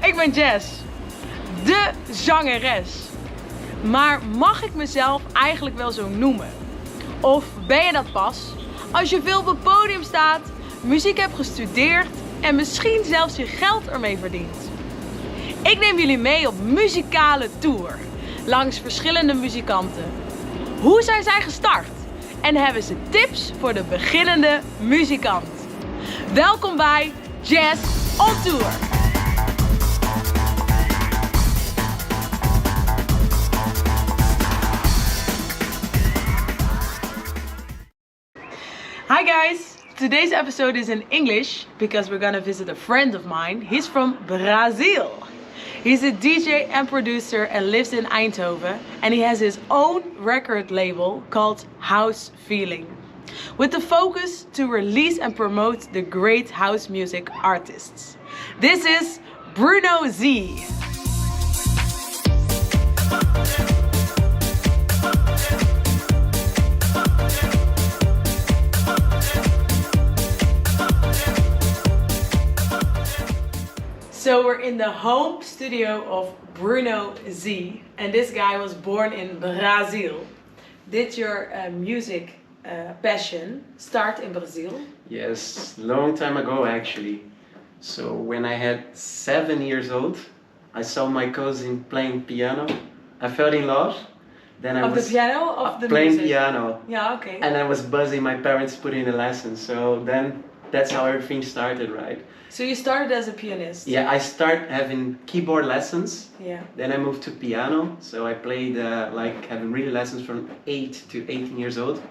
Ik ben Jess, de zangeres. Maar mag ik mezelf eigenlijk wel zo noemen? Of ben je dat pas als je veel op het podium staat, muziek hebt gestudeerd en misschien zelfs je geld ermee verdient? Ik neem jullie mee op muzikale tour, langs verschillende muzikanten. Hoe zijn zij gestart? En hebben ze tips voor de beginnende muzikant? Welkom bij JESS ONTOUR! Hi guys! Today's episode is in English because we're gonna visit a friend of mine. He's from Brazil. He's a DJ and producer and lives in Eindhoven, and he has his own record label called House Feeling, with the focus to release and promote the great house music artists. This is Bruno Z. So we're in the home studio of Bruno Z, and this guy was born in Brazil. Did your music passion start in Brazil? Yes, long time ago actually. So when I had 7 years old, I saw my cousin playing piano. I fell in love. Then I was the piano of the playing music? piano. Yeah, okay. And I was buzzing my parents put in a lesson. So then that's how everything started, right? So you started as a pianist? Yeah, I started having keyboard lessons. Yeah. Then I moved to piano. So I played like having really lessons from 8 to 18 years old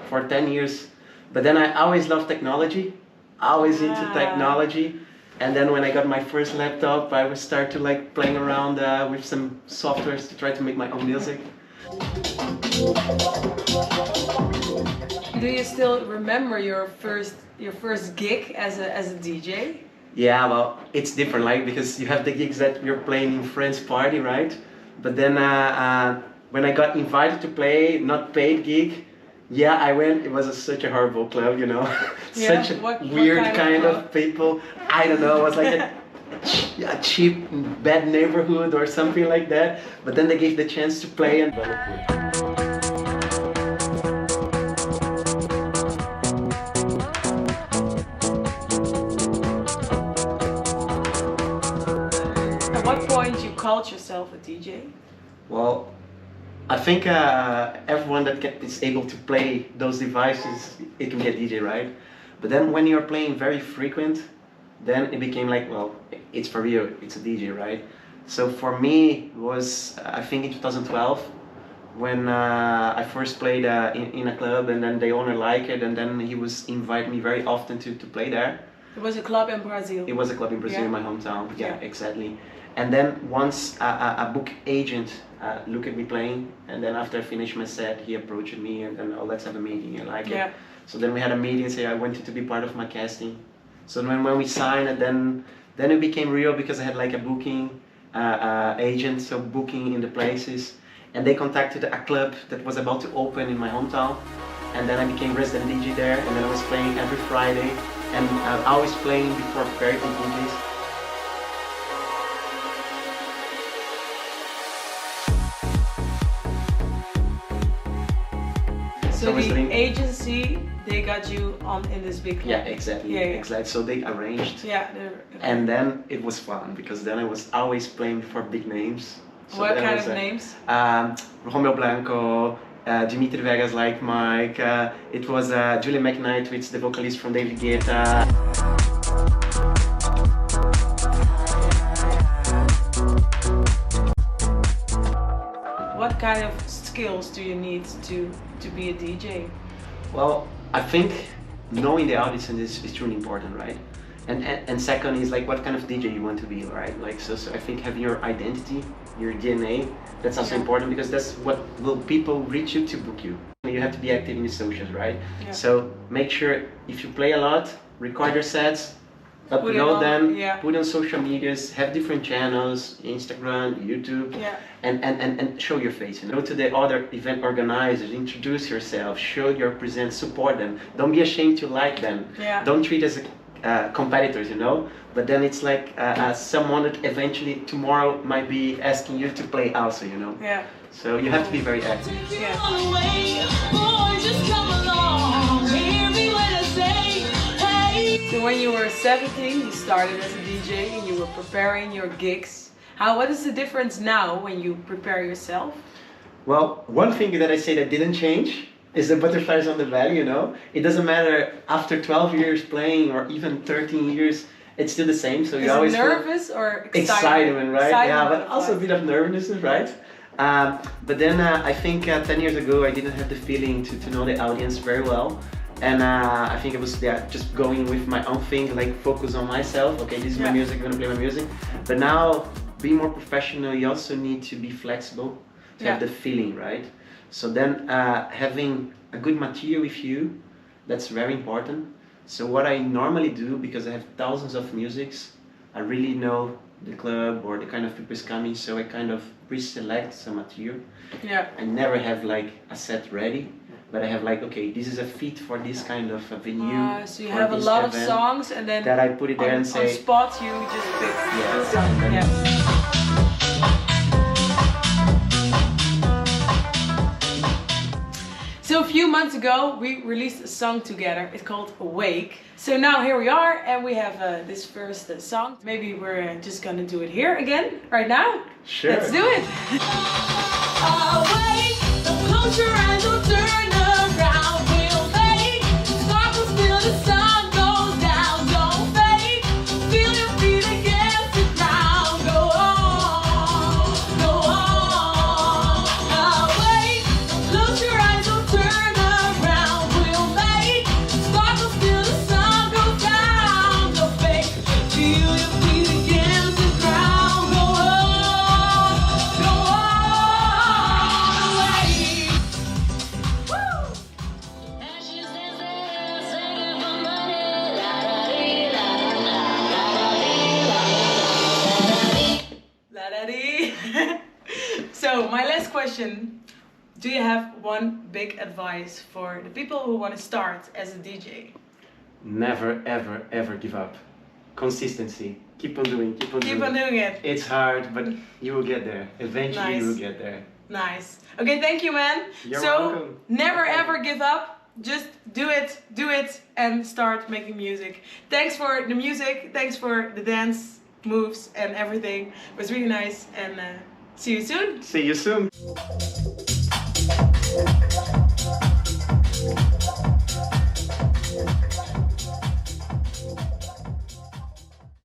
for 10 years. But then I always loved technology, always into technology. And then when I got my first laptop, I would start to like playing around with some softwares to try to make my own music. Do you still remember your first gig as a DJ? Yeah, well, it's different, like, because you have the gigs that you're playing in friends' party, right? But then when I got invited to play, not paid gig, yeah, I went. It was such a horrible club, you know, such a weird kind of people. I don't know, it was like a cheap, bad neighborhood or something like that. But then they gave the chance to play and. At what point you called yourself a DJ? Well, I think everyone that is able to play those devices, it can be a DJ, right? But then when you're playing very frequent, then it became like, well, it's for real, it's a DJ, right? So for me, it was, I think in 2012, when I first played in a club, and then the owner liked it, and then he was inviting me very often to play there. It was a club in Brazil? It was a club in Brazil, Yeah. in my hometown, yeah, exactly. And then once a book agent looked at me playing, and then after I finished my set, he approached me and then, oh, let's have a meeting, I like it. So then we had a meeting and say I wanted to be part of my casting. So when we signed it, then it became real, because I had like a booking agent, so booking in the places. And they contacted a club that was about to open in my hometown. And then I became resident DJ there, and then I was playing every Friday. And I was playing before very big DJs. So the agency, they got you on in this big club? Yeah, exactly. Yeah, yeah. Exactly. So they arranged. Yeah. And then it was fun, because then I was always playing for big names. So what kind of names? Romeo Blanco, Dimitri Vegas like Mike. It was Julie McKnight, which is the vocalist from David Guetta. What kind of skills do you need to be a DJ? Well, I think knowing the audience is truly important, right? And second is like what kind of DJ you want to be, right? Like so I think having your identity, your DNA, that's also important, because that's what will people reach you to book you. You have to be active in the socials, right? Yeah. So make sure if you play a lot, record your sets, upload them, put on social medias, have different channels, Instagram, YouTube, and show your face. Go to the other event organizers, introduce yourself, show your presence, support them. Don't be ashamed to like them. Don't treat it competitors, you know. But then it's like someone that eventually tomorrow might be asking you to play also, you know. Yeah. So you have to be very active. Yeah. So when you were 17, you started as a DJ and you were preparing your gigs. What is the difference now when you prepare yourself? Well, one thing that I say that didn't change is the butterflies on the belly, you know. It doesn't matter after 12 years playing or even 13 years, it's still the same. So you always nervous or excitement, right? Excitement, yeah, but also a bit of nervousness, right? But then I think 10 years ago I didn't have the feeling to know the audience very well. And I think it was just going with my own thing, like focus on myself. Okay, this is my music, I'm gonna play my music. But now, being more professional, you also need to be flexible to have the feeling, right? So then having a good material with you, that's very important. So what I normally do, because I have thousands of musics, I really know the club or the kind of people is coming, so I kind of pre-select some material. Yeah. I never have like a set ready, but I have like, okay, this is a fit for this kind of venue. So you have a lot of songs and then that I put it there and say, on spot you just pick the song. So a few months ago we released a song together. It's called Awake. So now here we are and we have this first song. Maybe we're just gonna do it here again, right now. Sure. Let's do it. Awake, don't close your eyes, don't turn around. We'll make sparkles till the sun goes down. Don't fake, feel your feet against the ground. Go on, go on. Awake, don't close your eyes, don't turn around. We'll make sparkles till the sun goes down. Don't fake, feel your feet against the ground. Go on, go on. Awake. Woo! La-da-dee. So my last question, do you have one big advice for the people who want to start as a DJ? Never, ever, ever give up. Consistency. Keep on doing, keep on doing it. It's hard, but you will get there. Eventually Nice. you will get there. Nice. Okay, thank you, man. You're so welcome. never Okay. ever give up. Just do it, and start making music. Thanks for the music. Thanks for the dance moves and everything. It was really nice, and see you soon. See you soon.